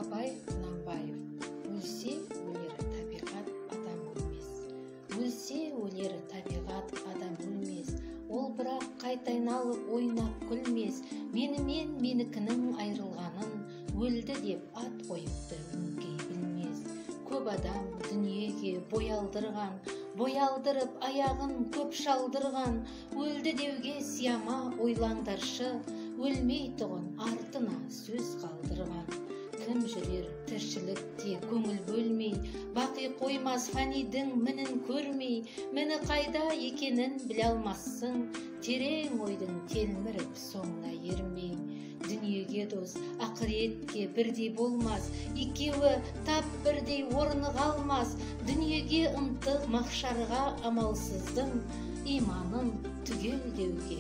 Абай Құнанбаев. Өлсе өлер табиғат, адам өлмес. Өлсе өлер табиғат, адам өлмес. Ол бірақ қайта айналып ойнап күлмес. Менімен менікінің айрылғанын өлді деп ат қойыпты өңкей білмес. Көп адам дүниеге бой алдырған, бой алдырып аяғын көп шалдырған. Өлді деуге сияма ойлаңдаршы, өлмей тұғын артына сөз қалдырған. Кім жүрер тіршілікте көңіл бөлмей, бақи қоймас фанидің мінін көрмей. Міні қайда екенін біле алмассың, терең ойдың телміріп соңына ермей. Дүниеге дос ақыретке бірдей болмас, екеуі тап бірдей орны қалмас. Дүниеге ынтық махшарға амалсыздың, иманын түгел деуге